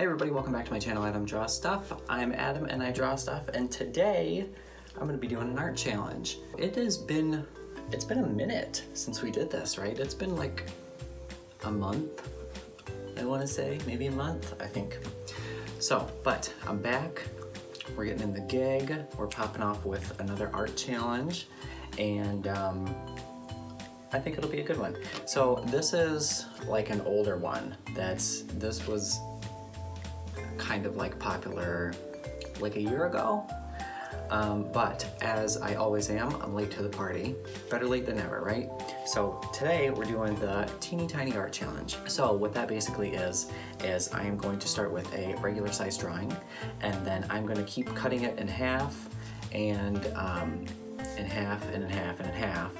Hey everybody, welcome back to my channel, Adam Draws Stuff. I'm Adam and I draw stuff, and today I'm going to be doing an art challenge. It's been a minute since we did this, right? It's been like a month, I want to say, maybe a month, I think. So, but I'm back, we're getting in the gig, we're popping off with another art challenge, and I think it'll be a good one. So this is like an older one. This was kind of like popular like a year ago, but as I always am, I'm late to the party. Better late than never, right? So today we're doing the teeny tiny art challenge. So what that basically is I am going to start with a regular size drawing, and then I'm going to keep cutting it in half and in half and in half and in half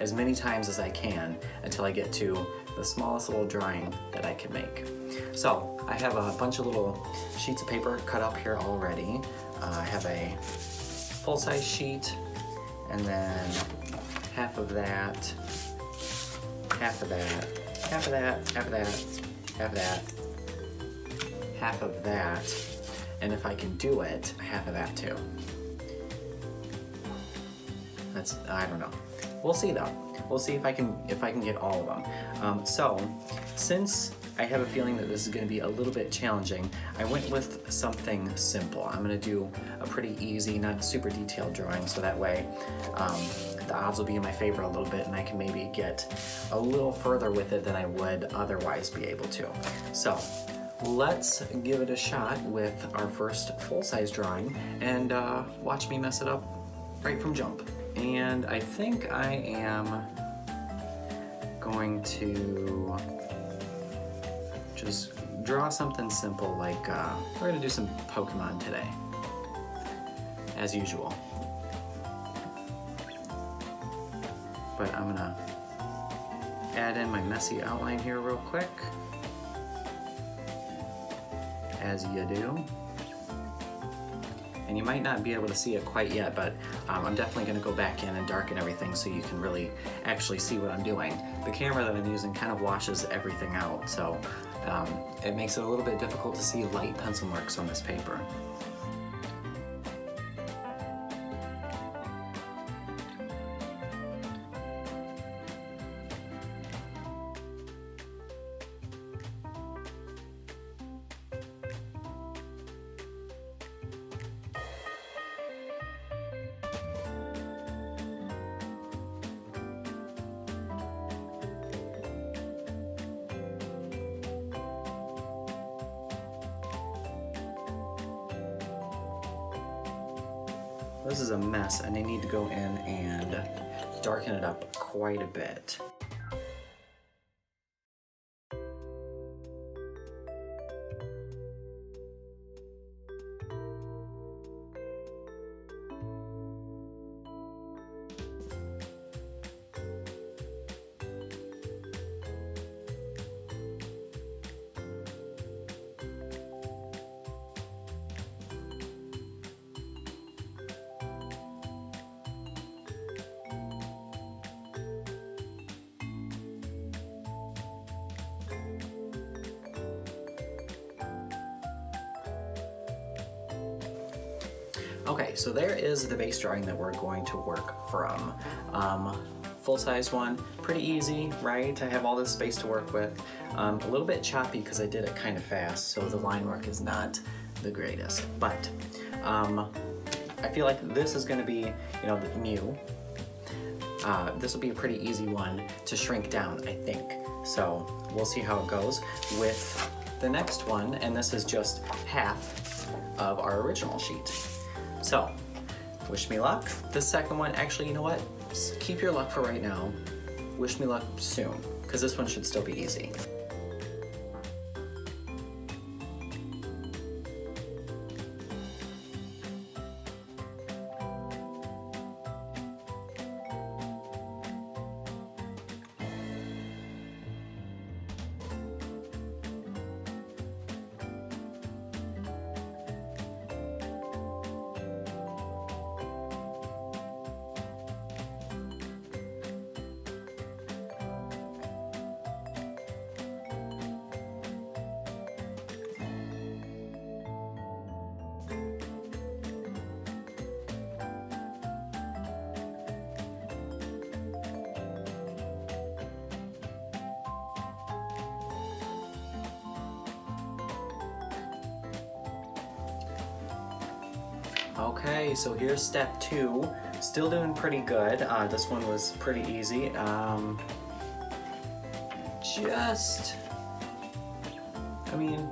as many times as I can until I get to the smallest little drawing that I can make. So I have a bunch of little sheets of paper cut up here already. I have a full-size sheet, and then half of that, half of that, half of that, half of that, half of that, half of that, and if I can do it, half of that too. I don't know. We'll see though. We'll see if I can get all of them. So since I have a feeling that this is going to be a little bit challenging, I went with something simple. I'm going to do a pretty easy, not super detailed drawing, so that way the odds will be in my favor a little bit, and I can maybe get a little further with it than I would otherwise be able to. So let's give it a shot with our first full-size drawing, and watch me mess it up right from jump. And I think I am going to just draw something simple, like we're gonna do some Pokemon today, as usual. But I'm gonna add in my messy outline here real quick, as you do. And you might not be able to see it quite yet, but I'm definitely going to go back in and darken everything so you can really actually see what I'm doing. The camera that I'm using kind of washes everything out, so it makes it a little bit difficult to see light pencil marks on this paper. This is a mess, and I need to go in and darken it up quite a bit. Okay, so there is the base drawing that we're going to work from. Full-size one, pretty easy, right? I have all this space to work with. A little bit choppy because I did it kind of fast, so the line work is not the greatest. But I feel like this is going to be, you know, the Mew. This will be a pretty easy one to shrink down, I think. So we'll see how it goes with the next one, and this is just half of our original sheet. So, wish me luck. This second one, actually, you know what? Just keep your luck for right now. Wish me luck soon, because this one should still be easy. Okay, so here's step 2. Still doing pretty good. This one was pretty easy.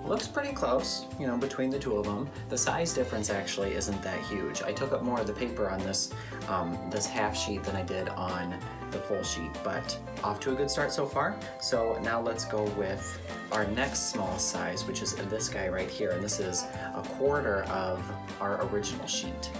Looks pretty close, you know, between the two of them. The size difference actually isn't that huge. I took up more of the paper on this, this half sheet than I did on the full sheet, but off to a good start so far. So now let's go with our next smallest size, which is this guy right here, and this is 1/4 of our original sheet.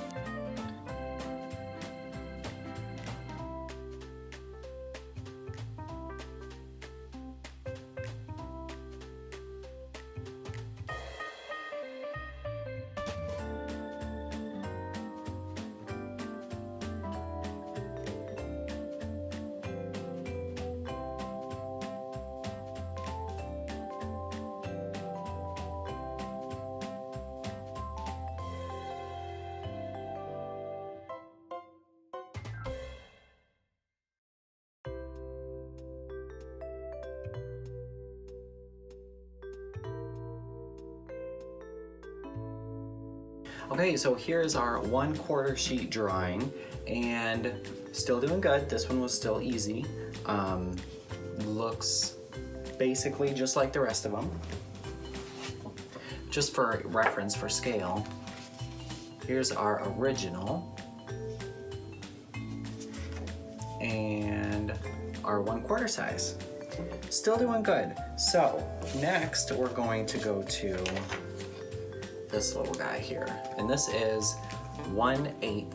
Okay, so here's our 1/4 sheet drawing, and still doing good. This one was still easy. Looks basically just like the rest of them. Just for reference, for scale, here's our original and our 1/4 size. Still doing good. So next we're going to go to this little guy here, and this is 1/8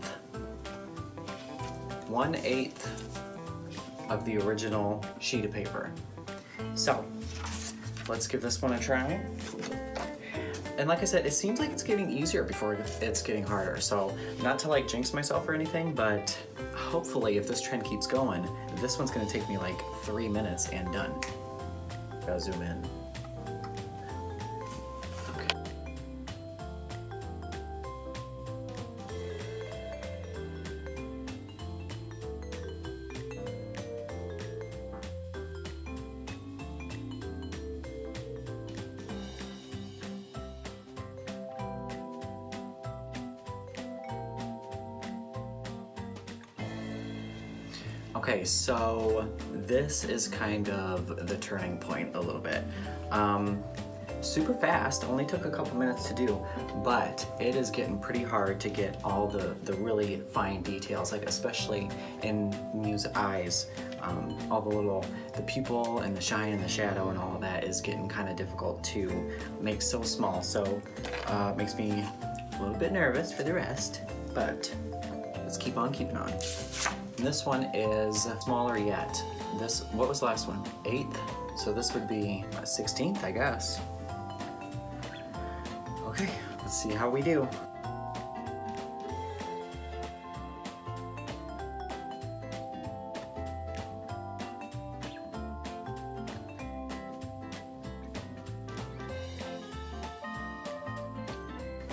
of the original sheet of paper. So let's give this one a try. And like I said, it seems like it's getting easier before it's getting harder. So not to like jinx myself or anything, but hopefully if this trend keeps going, this one's gonna take me like 3 minutes and done. Gotta zoom in. Okay, so this is kind of the turning point a little bit. Super fast, only took a couple minutes to do, but it is getting pretty hard to get all the really fine details, like especially in Mew's eyes. All the pupil and the shine and the shadow and all of that is getting kind of difficult to make so small, so it makes me a little bit nervous for the rest, but let's keep on keeping on. And this one is smaller yet. What was the last one? 1/8? So this would be a 1/16, I guess. Okay, let's see how we do.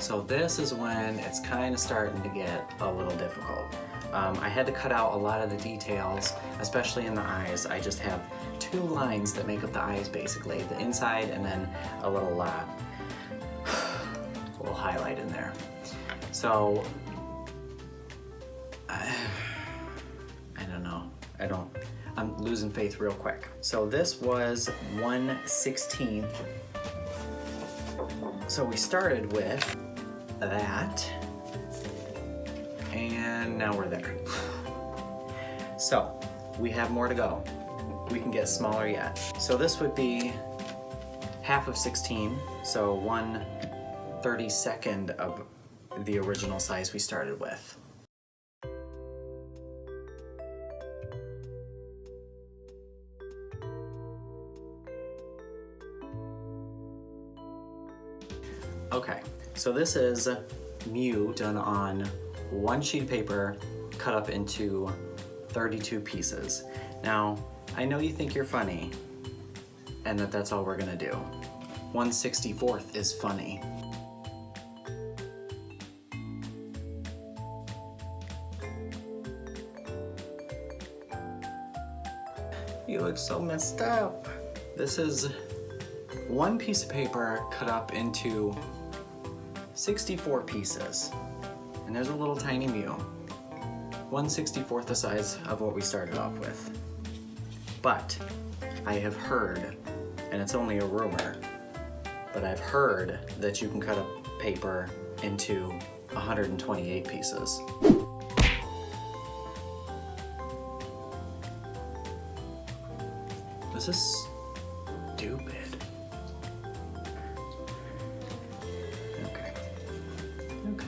So this is when it's kind of starting to get a little difficult. I had to cut out a lot of the details, especially in the eyes. I just have 2 lines that make up the eyes basically, the inside and then a little highlight in there. So, I don't know. I'm losing faith real quick. So this was 1/16. So we started with that. And now we're there. So we have more to go. We can get smaller yet. So this would be 1/2 of 16, so 1/32 of the original size we started with. Okay, so this is Mew done on 1 sheet of paper cut up into 32 pieces. Now, I know you think you're funny and that's all we're gonna do. 1/64 is funny. You look so messed up. This is 1 piece of paper cut up into 64 pieces. and there's a little tiny Mew. 1/64th the size of what we started off with. But I have heard, and it's only a rumor, but I've heard that you can cut a paper into 128 pieces. This is stupid. Okay. Okay.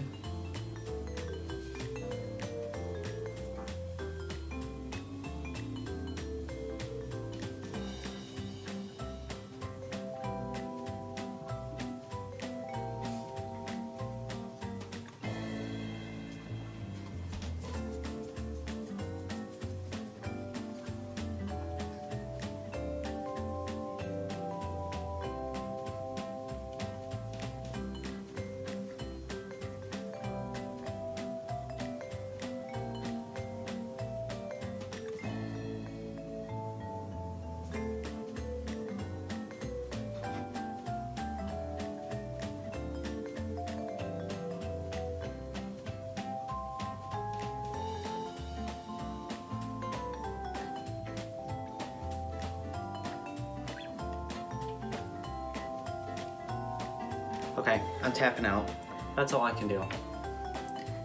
Okay, I'm tapping out. That's all I can do.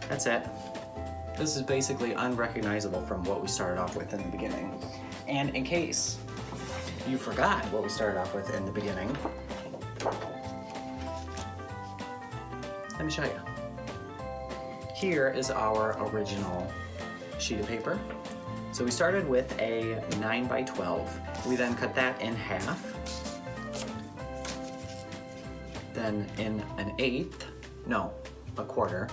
That's it. This is basically unrecognizable from what we started off with in the beginning. And in case you forgot what we started off with in the beginning, let me show you. Here is our original sheet of paper. So we started with a 9x12. We then cut that in half. Then in a quarter,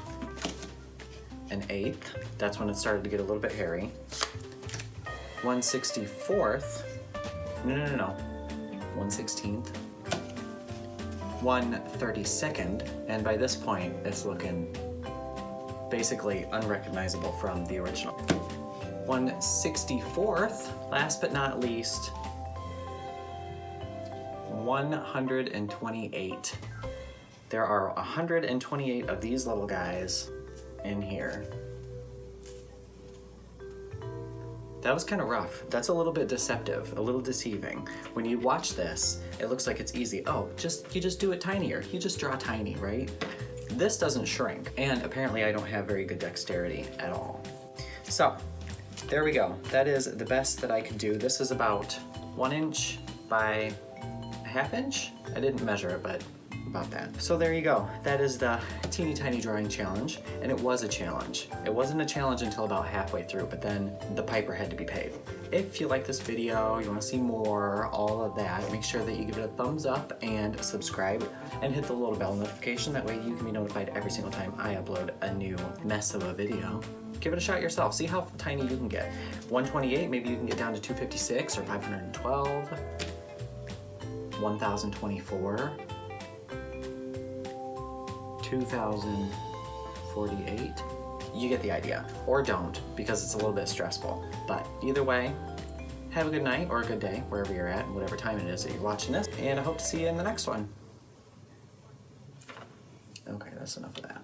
an eighth, that's when it started to get a little bit hairy. 1/64th, no, 1/16th, 1/32nd, and by this point it's looking basically unrecognizable from the original. 1/64th, last but not least, 128. There are 128 of these little guys in here. That was kind of rough. That's a little bit deceptive, a little deceiving. When you watch this, it looks like it's easy. Oh, you just do it tinier. You just draw tiny, right? This doesn't shrink, and apparently I don't have very good dexterity at all. So, there we go. That is the best that I could do. This is about 1 inch by a ½ inch. I didn't measure it, but about that. So there you go. That is the teeny tiny drawing challenge, and it was a challenge. It wasn't a challenge until about halfway through, but then the piper had to be paid. If you like this video, you want to see more, all of that, make sure that you give it a thumbs up and subscribe and hit the little bell notification. That way you can be notified every single time I upload a new mess of a video. Give it a shot yourself. See how tiny you can get. 128, maybe you can get down to 256 or 512, 1024. 2048. You get the idea. Or don't, because it's a little bit stressful. But either way, have a good night or a good day, wherever you're at, whatever time it is that you're watching this, and I hope to see you in the next one. Okay, that's enough of that.